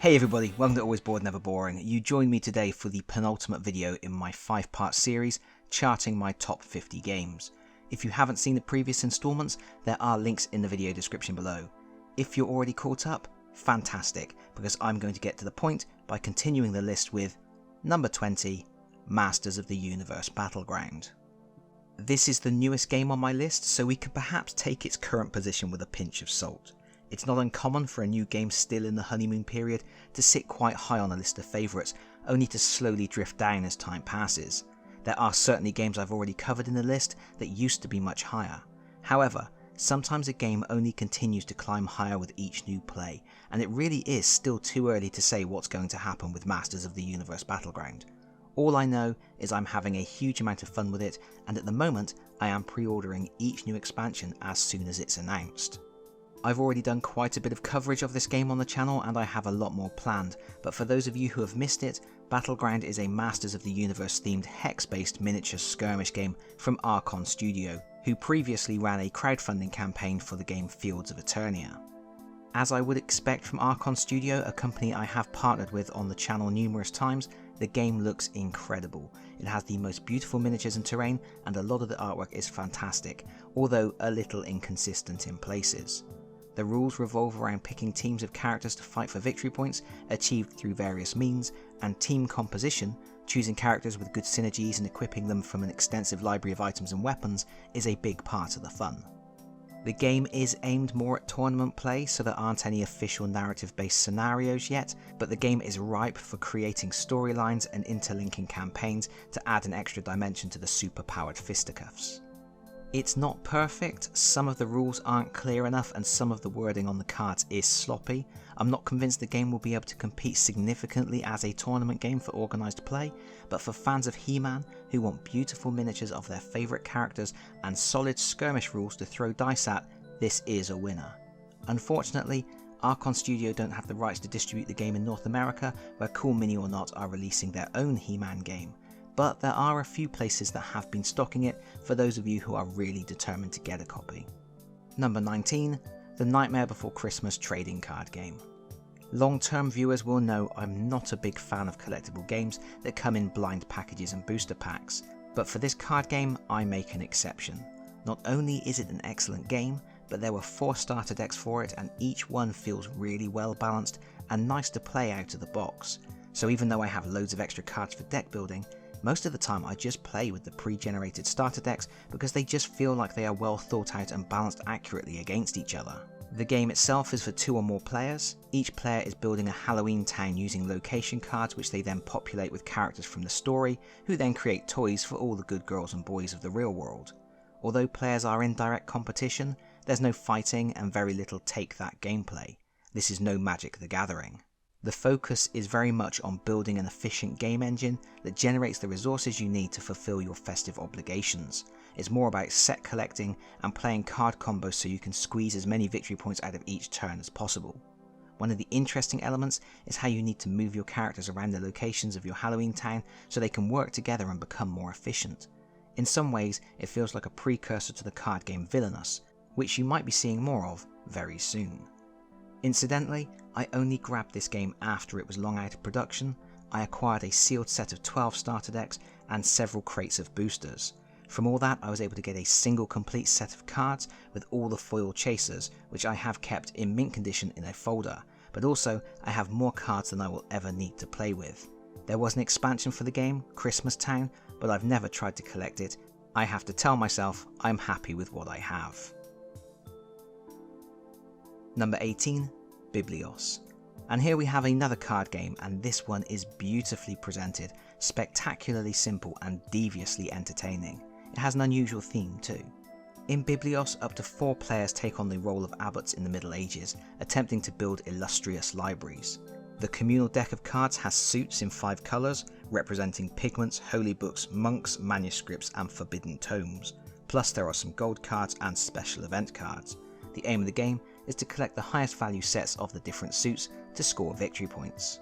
Hey everybody, welcome to Always Bored Never Boring. You join me today for the penultimate video in my 5-part series charting my top 50 games. If you haven't seen the previous installments, there are links in the video description below. If you're already caught up, fantastic, because I'm going to get to the point by continuing the list with number 20, Masters of the Universe Battleground. This is the newest game on my list, so we could perhaps take its current position with a pinch of salt. It's not uncommon for a new game still in the honeymoon period to sit quite high on a list of favourites, only to slowly drift down as time passes. There are certainly games I've already covered in the list that used to be much higher. However, sometimes a game only continues to climb higher with each new play, and it really is still too early to say what's going to happen with Masters of the Universe Battleground. All I know is I'm having a huge amount of fun with it, and at the moment I am pre-ordering each new expansion as soon as it's announced. I've already done quite a bit of coverage of this game on the channel and I have a lot more planned, but for those of you who have missed it, Battleground is a Masters of the Universe themed hex-based miniature skirmish game from Archon Studio, who previously ran a crowdfunding campaign for the game Fields of Eternia. As I would expect from Archon Studio, a company I have partnered with on the channel numerous times, the game looks incredible. It has the most beautiful miniatures and terrain, and a lot of the artwork is fantastic, although a little inconsistent in places. The rules revolve around picking teams of characters to fight for victory points, achieved through various means, and team composition, choosing characters with good synergies and equipping them from an extensive library of items and weapons, is a big part of the fun. The game is aimed more at tournament play, so there aren't any official narrative-based scenarios yet, but the game is ripe for creating storylines and interlinking campaigns to add an extra dimension to the super-powered fisticuffs. It's not perfect, some of the rules aren't clear enough and some of the wording on the cards is sloppy. I'm not convinced the game will be able to compete significantly as a tournament game for organised play, but for fans of He-Man who want beautiful miniatures of their favourite characters and solid skirmish rules to throw dice at, this is a winner. Unfortunately, Archon Studio don't have the rights to distribute the game in North America, where Cool Mini or Not are releasing their own He-Man game. But there are a few places that have been stocking it for those of you who are really determined to get a copy. Number 19, The Nightmare Before Christmas trading card game. Long-term viewers will know I'm not a big fan of collectible games that come in blind packages and booster packs, but for this card game I make an exception. Not only is it an excellent game, but there were 4 starter decks for it and each one feels really well balanced and nice to play out of the box. So even though I have loads of extra cards for deck building, most of the time I just play with the pre-generated starter decks because they just feel like they are well thought out and balanced accurately against each other. The game itself is for 2 or more players. Each player is building a Halloween town using location cards which they then populate with characters from the story, who then create toys for all the good girls and boys of the real world. Although players are in direct competition, there's no fighting and very little take that gameplay. This is no Magic the Gathering. The focus is very much on building an efficient game engine that generates the resources you need to fulfill your festive obligations. It's more about set collecting and playing card combos so you can squeeze as many victory points out of each turn as possible. One of the interesting elements is how you need to move your characters around the locations of your Halloween town so they can work together and become more efficient. In some ways it feels like a precursor to the card game Villainous, which you might be seeing more of very soon. Incidentally, I only grabbed this game after it was long out of production. I acquired a sealed set of 12 starter decks and several crates of boosters. From all that I was able to get a single complete set of cards with all the foil chasers, which I have kept in mint condition in a folder, but also I have more cards than I will ever need to play with. There was an expansion for the game, Christmas Town, but I've never tried to collect it. I have to tell myself I'm happy with what I have. Number 18, Biblios. And here we have another card game, and this one is beautifully presented, spectacularly simple and deviously entertaining. It has an unusual theme too. In Biblios, up to 4 players take on the role of abbots in the Middle Ages, attempting to build illustrious libraries. The communal deck of cards has suits in 5 colours, representing pigments, holy books, monks, manuscripts and forbidden tomes. Plus there are some gold cards and special event cards. The aim of the game is to collect the highest value sets of the different suits to score victory points.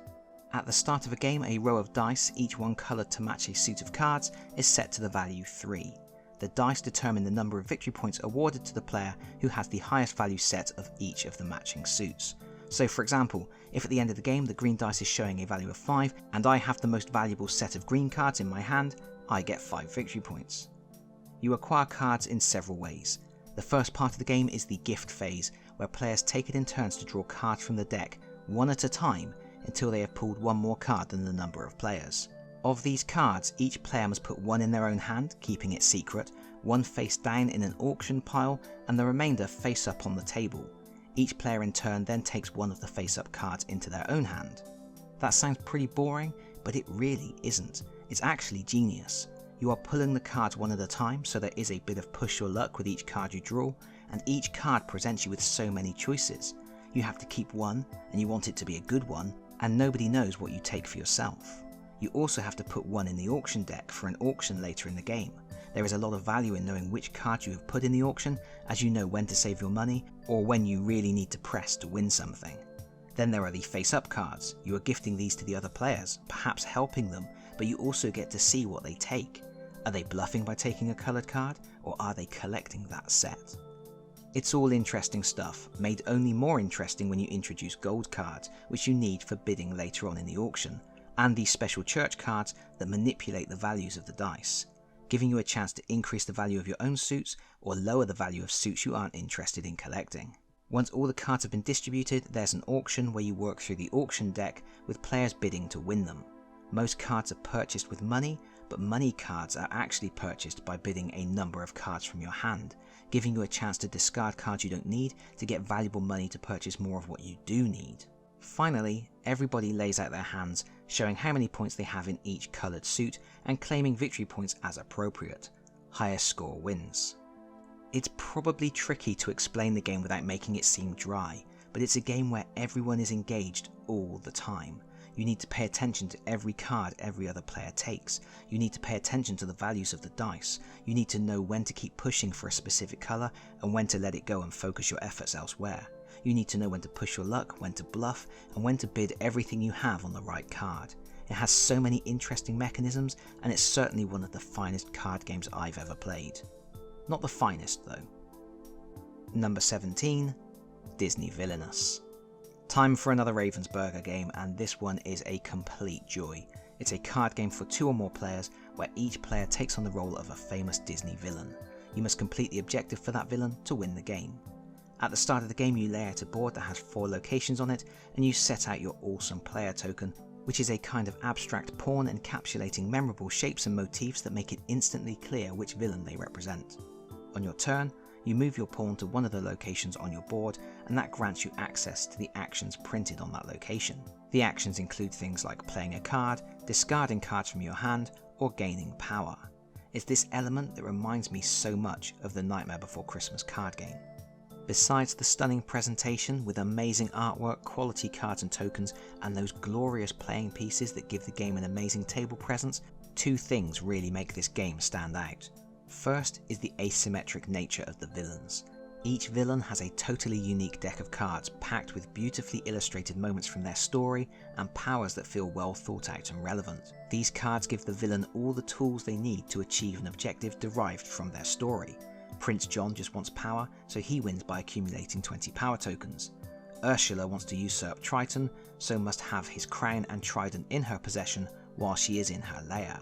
At the start of a game, a row of dice, each one coloured to match a suit of cards, is set to the value 3. The dice determine the number of victory points awarded to the player who has the highest value set of each of the matching suits. So for example, if at the end of the game the green dice is showing a value of 5 and I have the most valuable set of green cards in my hand, I get 5 victory points. You acquire cards in several ways. The first part of the game is the gift phase, where players take it in turns to draw cards from the deck, one at a time, until they have pulled one more card than the number of players. Of these cards, each player must put one in their own hand, keeping it secret, one face down in an auction pile, and the remainder face up on the table. Each player in turn then takes one of the face up cards into their own hand. That sounds pretty boring, but it really isn't. It's actually genius. You are pulling the cards one at a time, so there is a bit of push your luck with each card you draw, and each card presents you with so many choices. You have to keep one, and you want it to be a good one, and nobody knows what you take for yourself. You also have to put one in the auction deck for an auction later in the game. There is a lot of value in knowing which card you have put in the auction, as you know when to save your money, or when you really need to press to win something. Then there are the face-up cards. You are gifting these to the other players, perhaps helping them, but you also get to see what they take. Are they bluffing by taking a coloured card, or are they collecting that set? It's all interesting stuff, made only more interesting when you introduce gold cards, which you need for bidding later on in the auction, and these special church cards that manipulate the values of the dice, giving you a chance to increase the value of your own suits or lower the value of suits you aren't interested in collecting. Once all the cards have been distributed, there's an auction where you work through the auction deck with players bidding to win them. Most cards are purchased with money, but money cards are actually purchased by bidding a number of cards from your hand, giving you a chance to discard cards you don't need to get valuable money to purchase more of what you do need. Finally, everybody lays out their hands, showing how many points they have in each coloured suit and claiming victory points as appropriate. Highest score wins. It's probably tricky to explain the game without making it seem dry, but it's a game where everyone is engaged all the time. You need to pay attention to every card every other player takes. You need to pay attention to the values of the dice. You need to know when to keep pushing for a specific colour and when to let it go and focus your efforts elsewhere. You need to know when to push your luck, when to bluff, and when to bid everything you have on the right card. It has so many interesting mechanisms, and it's certainly one of the finest card games I've ever played. Not the finest though. Number 17, Disney Villainous. Time for another Ravensburger game, and this one is a complete joy. It's a card game for 2 or more players, where each player takes on the role of a famous Disney villain. You must complete the objective for that villain to win the game. At the start of the game you lay out a board that has 4 locations on it, and you set out your awesome player token, which is a kind of abstract pawn encapsulating memorable shapes and motifs that make it instantly clear which villain they represent. On your turn, you move your pawn to one of the locations on your board, and that grants you access to the actions printed on that location. The actions include things like playing a card, discarding cards from your hand, or gaining power. It's this element that reminds me so much of the Nightmare Before Christmas card game. Besides the stunning presentation with amazing artwork, quality cards and tokens, and those glorious playing pieces that give the game an amazing table presence, 2 things really make this game stand out. First is the asymmetric nature of the villains. Each villain has a totally unique deck of cards packed with beautifully illustrated moments from their story and powers that feel well thought out and relevant. These cards give the villain all the tools they need to achieve an objective derived from their story. Prince John just wants power, so he wins by accumulating 20 power tokens. Ursula wants to usurp Triton, so must have his crown and trident in her possession while she is in her lair.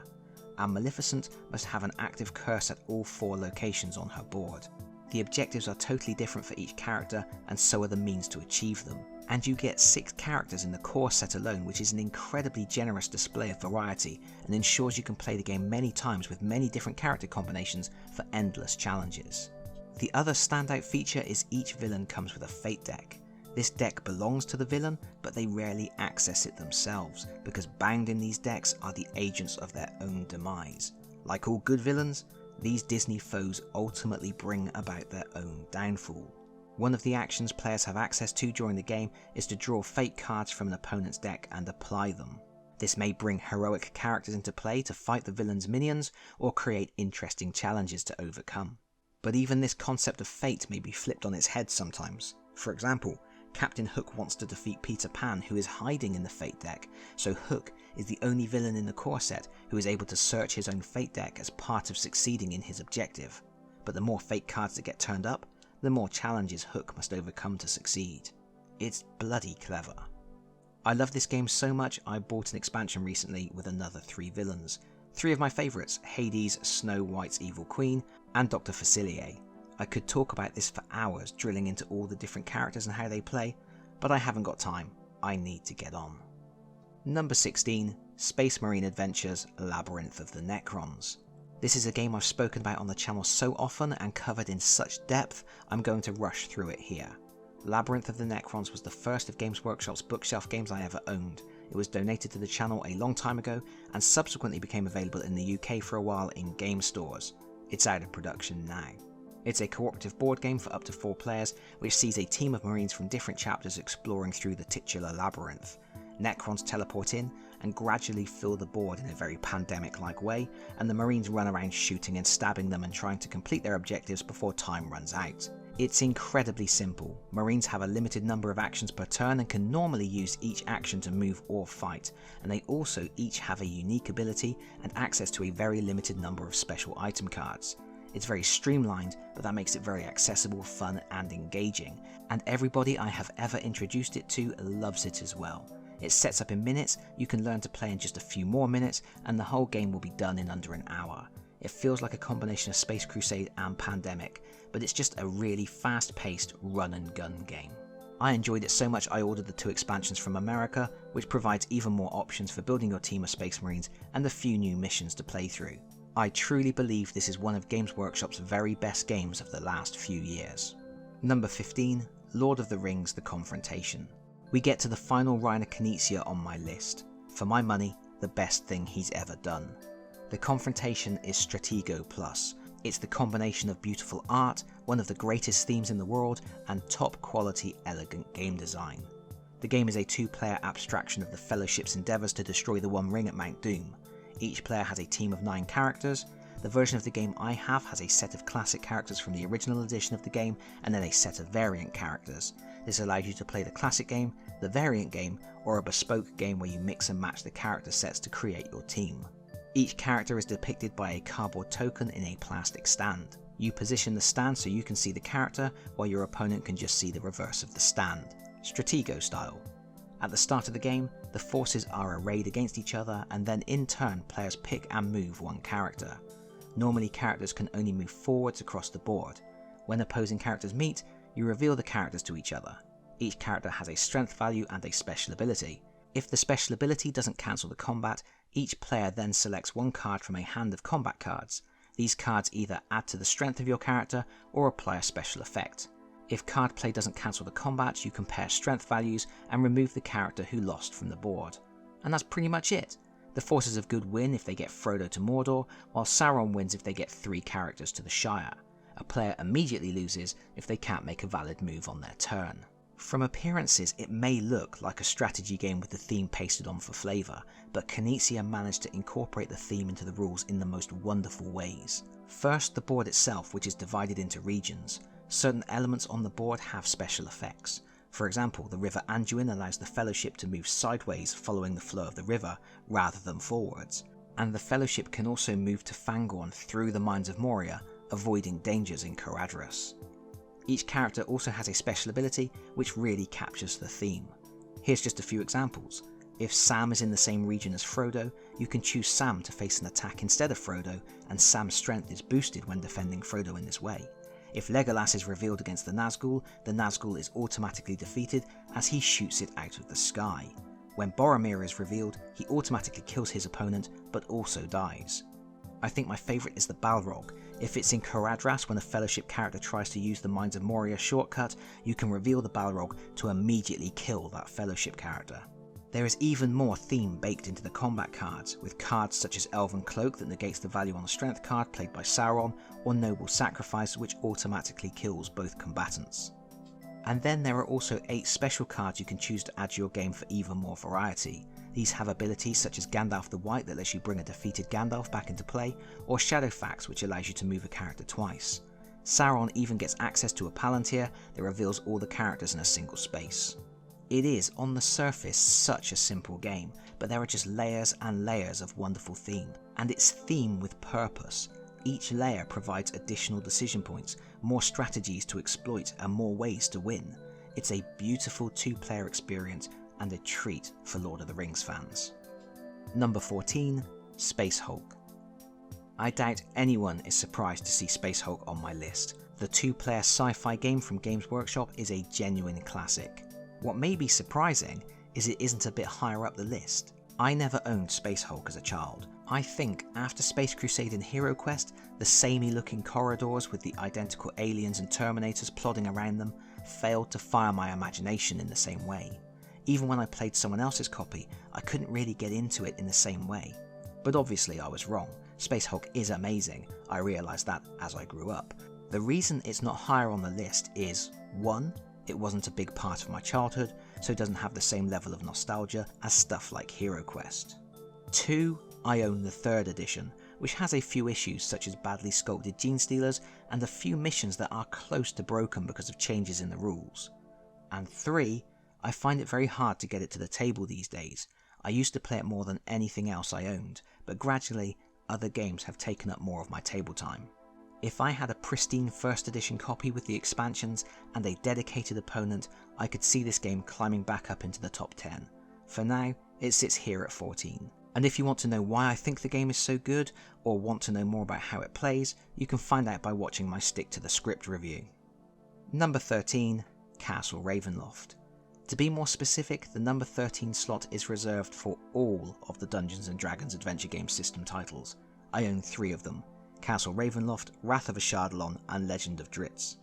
And Maleficent must have an active curse at all 4 locations on her board. The objectives are totally different for each character, and so are the means to achieve them. And you get 6 characters in the core set alone, which is an incredibly generous display of variety and ensures you can play the game many times with many different character combinations for endless challenges. The other standout feature is each villain comes with a fate deck. This deck belongs to the villain, but they rarely access it themselves, because bound in these decks are the agents of their own demise. Like all good villains, these Disney foes ultimately bring about their own downfall. One of the actions players have access to during the game is to draw fate cards from an opponent's deck and apply them. This may bring heroic characters into play to fight the villain's minions, or create interesting challenges to overcome. But even this concept of fate may be flipped on its head sometimes. For example, Captain Hook wants to defeat Peter Pan, who is hiding in the fate deck, so Hook is the only villain in the core set who is able to search his own fate deck as part of succeeding in his objective. But the more fate cards that get turned up, the more challenges Hook must overcome to succeed. It's bloody clever. I love this game so much I bought an expansion recently with another 3 villains. 3 of my favourites, Hades, Snow White's evil queen, and Dr. Facilier. I could talk about this for hours, drilling into all the different characters and how they play, but I haven't got time. I need to get on. Number 16, Space Marine Adventures Labyrinth of the Necrons. This is a game I've spoken about on the channel so often and covered in such depth, I'm going to rush through it here. Labyrinth of the Necrons was the first of Games Workshop's bookshelf games I ever owned. It was donated to the channel a long time ago and subsequently became available in the UK for a while in game stores. It's out of production now. It's a cooperative board game for up to 4 players, which sees a team of Marines from different chapters exploring through the titular labyrinth. Necrons teleport in and gradually fill the board in a very pandemic-like way, and the Marines run around shooting and stabbing them and trying to complete their objectives before time runs out. It's incredibly simple. Marines have a limited number of actions per turn and can normally use each action to move or fight, and they also each have a unique ability and access to a very limited number of special item cards. It's very streamlined, but that makes it very accessible, fun and engaging, and everybody I have ever introduced it to loves it as well. It sets up in minutes, you can learn to play in just a few more minutes, and the whole game will be done in under an hour. It feels like a combination of Space Crusade and Pandemic, but it's just a really fast-paced run-and-gun game. I enjoyed it so much I ordered the 2 expansions from America, which provides even more options for building your team of Space Marines and a few new missions to play through. I truly believe this is one of Games Workshop's very best games of the last few years. Number 15, Lord of the Rings The Confrontation. We get to the final Reiner Knizia on my list. For my money, the best thing he's ever done. The Confrontation is Stratego Plus. It's the combination of beautiful art, one of the greatest themes in the world, and top quality elegant game design. The game is a 2-player abstraction of the Fellowship's endeavours to destroy the One Ring at Mount Doom. Each player has a team of 9 characters. The version of the game I have has a set of classic characters from the original edition of the game and then a set of variant characters. This allows you to play the classic game, the variant game, or a bespoke game where you mix and match the character sets to create your team. Each character is depicted by a cardboard token in a plastic stand. You position the stand so you can see the character, while your opponent can just see the reverse of the stand, Stratego style. At the start of the game, the forces are arrayed against each other, and then in turn players pick and move one character. Normally characters can only move forwards across the board. When opposing characters meet, you reveal the characters to each other. Each character has a strength value and a special ability. If the special ability doesn't cancel the combat, each player then selects one card from a hand of combat cards. These cards either add to the strength of your character or apply a special effect. If card play doesn't cancel the combat, you compare strength values and remove the character who lost from the board. And that's pretty much it. The forces of good win if they get Frodo to Mordor, while Sauron wins if they get 3 characters to the Shire. A player immediately loses if they can't make a valid move on their turn. From appearances, it may look like a strategy game with the theme pasted on for flavour, but Knizia managed to incorporate the theme into the rules in the most wonderful ways. First, the board itself, which is divided into regions. Certain elements on the board have special effects. For example, the River Anduin allows the Fellowship to move sideways following the flow of the river, rather than forwards. And the Fellowship can also move to Fangorn through the Mines of Moria, avoiding dangers in Caradhras. Each character also has a special ability which really captures the theme. Here's just a few examples. If Sam is in the same region as Frodo, you can choose Sam to face an attack instead of Frodo, and Sam's strength is boosted when defending Frodo in this way. If Legolas is revealed against the Nazgul is automatically defeated as he shoots it out of the sky. When Boromir is revealed, he automatically kills his opponent, but also dies. I think my favourite is the Balrog. If it's in Caradhras when a Fellowship character tries to use the Mines of Moria shortcut, you can reveal the Balrog to immediately kill that Fellowship character. There is even more theme baked into the combat cards, with cards such as Elven Cloak that negates the value on the strength card played by Sauron, or Noble Sacrifice which automatically kills both combatants. And then there are also 8 special cards you can choose to add to your game for even more variety. These have abilities such as Gandalf the White that lets you bring a defeated Gandalf back into play, or Shadowfax which allows you to move a character twice. Sauron even gets access to a Palantir that reveals all the characters in a single space. It is, on the surface, such a simple game, but there are just layers and layers of wonderful theme, and it's theme with purpose. Each layer provides additional decision points, more strategies to exploit and more ways to win. It's a beautiful 2-player experience and a treat for Lord of the Rings fans. Number 14, Space Hulk. I doubt anyone is surprised to see Space Hulk on my list. The 2-player sci-fi game from Games Workshop is a genuine classic. What may be surprising is it isn't a bit higher up the list. I never owned Space Hulk as a child. I think after Space Crusade and Hero Quest, the samey looking corridors with the identical aliens and Terminators plodding around them failed to fire my imagination in the same way. Even when I played someone else's copy, I couldn't really get into it in the same way. But obviously I was wrong. Space Hulk is amazing. I realised that as I grew up. The reason it's not higher on the list is 1. It wasn't a big part of my childhood, so it doesn't have the same level of nostalgia as stuff like Hero Quest. 2. I own the 3rd edition, which has a few issues such as badly sculpted gene stealers and a few missions that are close to broken because of changes in the rules. And 3. I find it very hard to get it to the table these days. I used to play it more than anything else I owned, but gradually other games have taken up more of my table time. If I had a pristine 1st edition copy with the expansions and a dedicated opponent, I could see this game climbing back up into the top 10. For now, it sits here at 14. And if you want to know why I think the game is so good, or want to know more about how it plays, you can find out by watching my Stick to the Script review. Number 13, Castle Ravenloft. To be more specific, the number 13 slot is reserved for all of the Dungeons & Dragons adventure game system titles. I own 3 of them: Castle Ravenloft, Wrath of Ashardalon and Legend of Drizzt.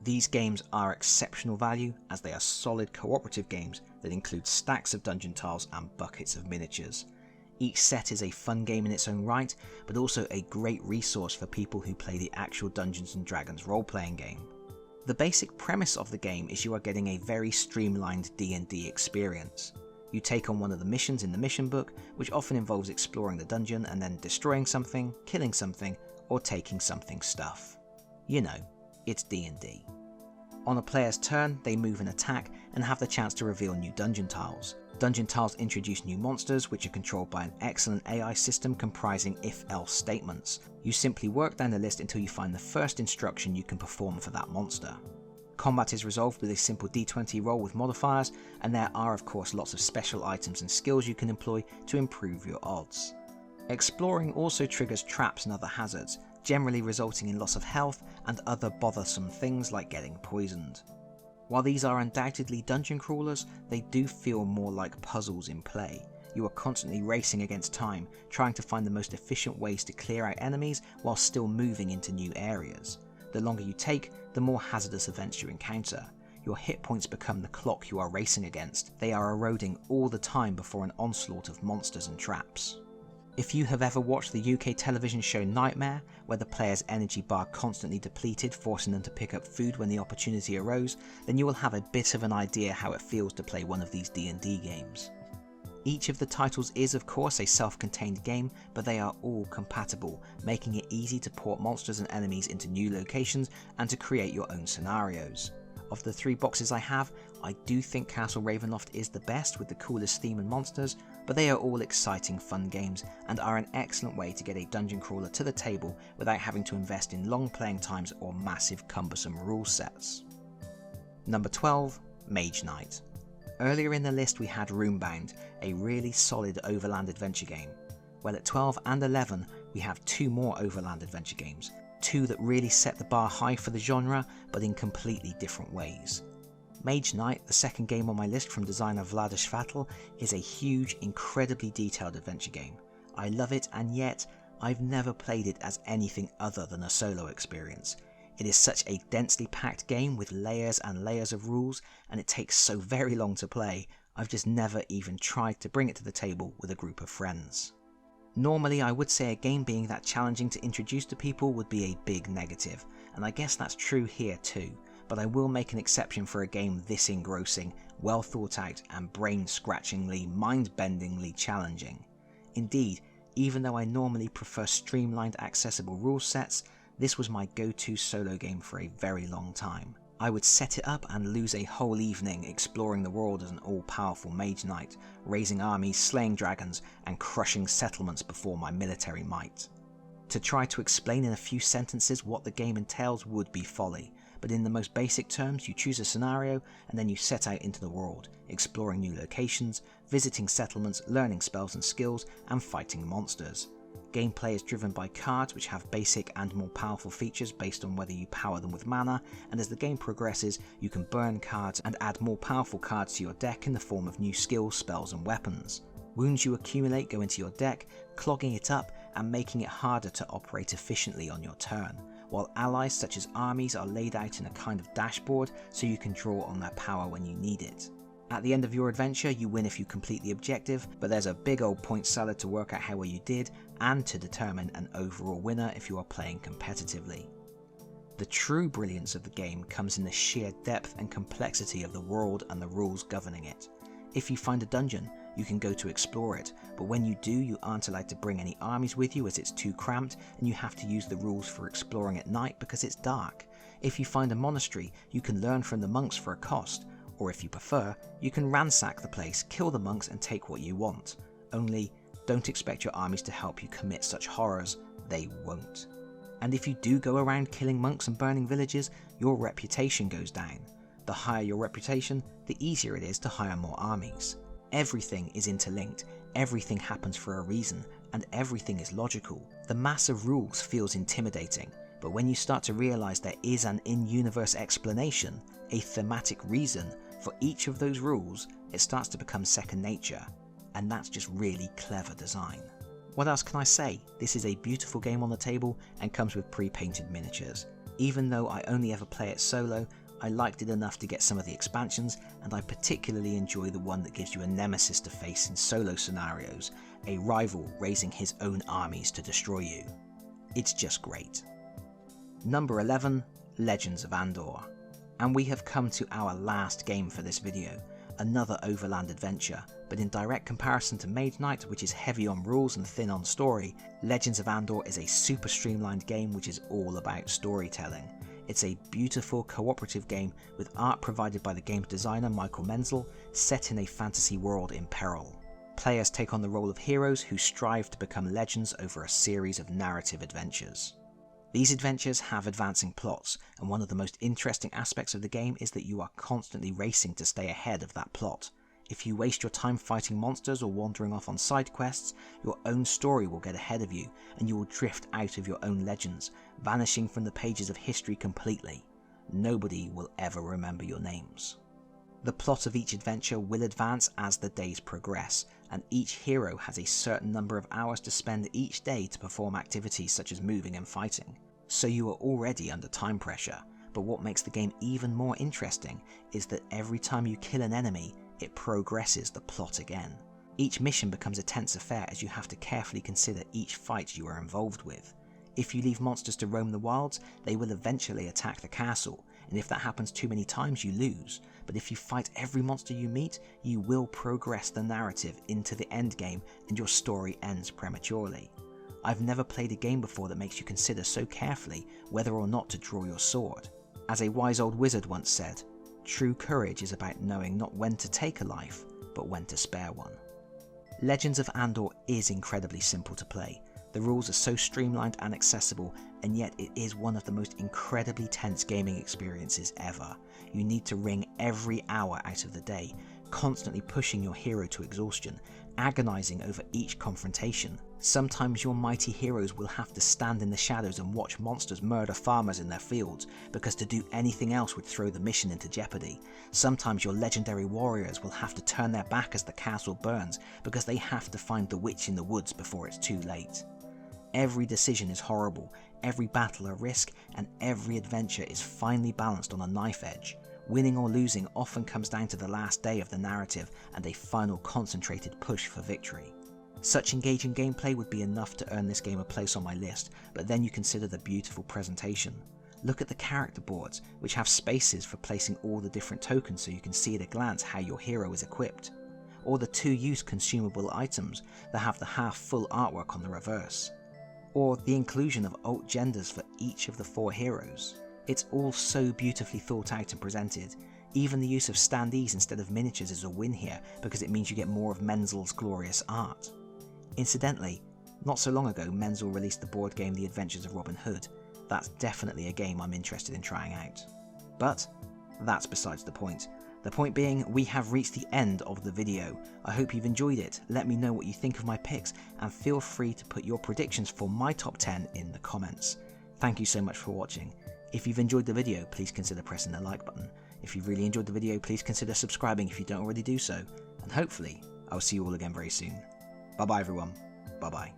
These games are exceptional value as they are solid cooperative games that include stacks of dungeon tiles and buckets of miniatures. Each set is a fun game in its own right, but also a great resource for people who play the actual Dungeons & Dragons role-playing game. The basic premise of the game is you are getting a very streamlined D&D experience. You take on one of the missions in the mission book, which often involves exploring the dungeon and then destroying something, killing something, or taking something's stuff. You know, it's D&D. On a player's turn, they move and attack and have the chance to reveal new dungeon tiles. Dungeon tiles introduce new monsters, which are controlled by an excellent AI system comprising if-else statements. You simply work down the list until you find the first instruction you can perform for that monster. Combat is resolved with a simple d20 roll with modifiers, and there are of course lots of special items and skills you can employ to improve your odds. Exploring also triggers traps and other hazards, generally resulting in loss of health and other bothersome things like getting poisoned. While these are undoubtedly dungeon crawlers, they do feel more like puzzles in play. You are constantly racing against time, trying to find the most efficient ways to clear out enemies while still moving into new areas. The longer you take, the more hazardous events you encounter. Your hit points become the clock you are racing against. They are eroding all the time before an onslaught of monsters and traps. If you have ever watched the UK television show Nightmare, where the player's energy bar constantly depleted, forcing them to pick up food when the opportunity arose, then you will have a bit of an idea how it feels to play one of these D&D games. Each of the titles is of course a self-contained game, but they are all compatible, making it easy to port monsters and enemies into new locations and to create your own scenarios. Of the 3 boxes I have, I do think Castle Ravenloft is the best with the coolest theme and monsters, but they are all exciting fun games and are an excellent way to get a dungeon crawler to the table without having to invest in long playing times or massive cumbersome rule sets. Number 12, Mage Knight. Earlier in the list we had Runebound, a really solid overland adventure game. Well, at 12 and 11 we have 2 more overland adventure games, 2 that really set the bar high for the genre, but in completely different ways. Mage Knight, the second game on my list from designer Vlaada Chvátil, is a huge, incredibly detailed adventure game. I love it, and yet I've never played it as anything other than a solo experience. It is such a densely packed game with layers and layers of rules, and it takes so very long to play, I've just never even tried to bring it to the table with a group of friends. Normally I would say a game being that challenging to introduce to people would be a big negative, and I guess that's true here too, but I will make an exception for a game this engrossing, well thought out and brain-scratchingly, mind-bendingly challenging. Indeed, even though I normally prefer streamlined accessible rule sets, this was my go-to solo game for a very long time. I would set it up and lose a whole evening exploring the world as an all-powerful mage knight, raising armies, slaying dragons, and crushing settlements before my military might. To try to explain in a few sentences what the game entails would be folly, but in the most basic terms, you choose a scenario and then you set out into the world, exploring new locations, visiting settlements, learning spells and skills, and fighting monsters. Gameplay is driven by cards which have basic and more powerful features based on whether you power them with mana, and as the game progresses you can burn cards and add more powerful cards to your deck in the form of new skills, spells and weapons. Wounds you accumulate go into your deck, clogging it up and making it harder to operate efficiently on your turn, while allies such as armies are laid out in a kind of dashboard so you can draw on their power when you need it. At the end of your adventure you win if you complete the objective, but there's a big old point salad to work out how well you did and to determine an overall winner if you are playing competitively. The true brilliance of the game comes in the sheer depth and complexity of the world and the rules governing it. If you find a dungeon, you can go to explore it, but when you do, you aren't allowed to bring any armies with you as it's too cramped, and you have to use the rules for exploring at night because it's dark. If you find a monastery, you can learn from the monks for a cost, or if you prefer, you can ransack the place, kill the monks and take what you want. Only, don't expect your armies to help you commit such horrors, they won't. And if you do go around killing monks and burning villages, your reputation goes down. The higher your reputation, the easier it is to hire more armies. Everything is interlinked, everything happens for a reason, and everything is logical. The mass of rules feels intimidating, but when you start to realise there is an in-universe explanation, a thematic reason for each of those rules, it starts to become second nature, and that's just really clever design. What else can I say? This is a beautiful game on the table and comes with pre-painted miniatures. Even though I only ever play it solo, I liked it enough to get some of the expansions, and I particularly enjoy the one that gives you a nemesis to face in solo scenarios, a rival raising his own armies to destroy you. It's just great. Number 11, Legends of Andor. And we have come to our last game for this video, another overland adventure, but in direct comparison to Mage Knight, which is heavy on rules and thin on story, Legends of Andor is a super streamlined game which is all about storytelling. It's a beautiful cooperative game with art provided by the game's designer Michael Menzel, set in a fantasy world in peril. Players take on the role of heroes who strive to become legends over a series of narrative adventures. These adventures have advancing plots, and one of the most interesting aspects of the game is that you are constantly racing to stay ahead of that plot. If you waste your time fighting monsters or wandering off on side quests, your own story will get ahead of you, and you will drift out of your own legends, vanishing from the pages of history completely. Nobody will ever remember your names. The plot of each adventure will advance as the days progress, and each hero has a certain number of hours to spend each day to perform activities such as moving and fighting. So you are already under time pressure, but what makes the game even more interesting is that every time you kill an enemy, it progresses the plot again. Each mission becomes a tense affair as you have to carefully consider each fight you are involved with. If you leave monsters to roam the wilds, they will eventually attack the castle, and if that happens too many times you lose, but if you fight every monster you meet, you will progress the narrative into the endgame and your story ends prematurely. I've never played a game before that makes you consider so carefully whether or not to draw your sword. As a wise old wizard once said, true courage is about knowing not when to take a life, but when to spare one. Legends of Andor is incredibly simple to play. The rules are so streamlined and accessible, and yet it is one of the most incredibly tense gaming experiences ever. You need to wring every hour out of the day, constantly pushing your hero to exhaustion, agonizing over each confrontation. Sometimes your mighty heroes will have to stand in the shadows and watch monsters murder farmers in their fields, because to do anything else would throw the mission into jeopardy. Sometimes your legendary warriors will have to turn their back as the castle burns, because they have to find the witch in the woods before it's too late. Every decision is horrible, every battle a risk, and every adventure is finely balanced on a knife edge. Winning or losing often comes down to the last day of the narrative and a final concentrated push for victory. Such engaging gameplay would be enough to earn this game a place on my list, but then you consider the beautiful presentation. Look at the character boards, which have spaces for placing all the different tokens so you can see at a glance how your hero is equipped. Or the two-use consumable items that have the half-full artwork on the reverse. Or the inclusion of alt genders for each of the 4 heroes. It's all so beautifully thought out and presented. Even the use of standees instead of miniatures is a win here, because it means you get more of Menzel's glorious art. Incidentally, not so long ago Menzel released the board game The Adventures of Robin Hood. That's definitely a game I'm interested in trying out. But that's besides the point. The point being, we have reached the end of the video. I hope you've enjoyed it. Let me know what you think of my picks, and feel free to put your predictions for my top 10 in the comments. Thank you so much for watching. If you've enjoyed the video, please consider pressing the like button. If you really enjoyed the video, please consider subscribing if you don't already do so. And hopefully, I'll see you all again very soon. Bye bye everyone. Bye bye.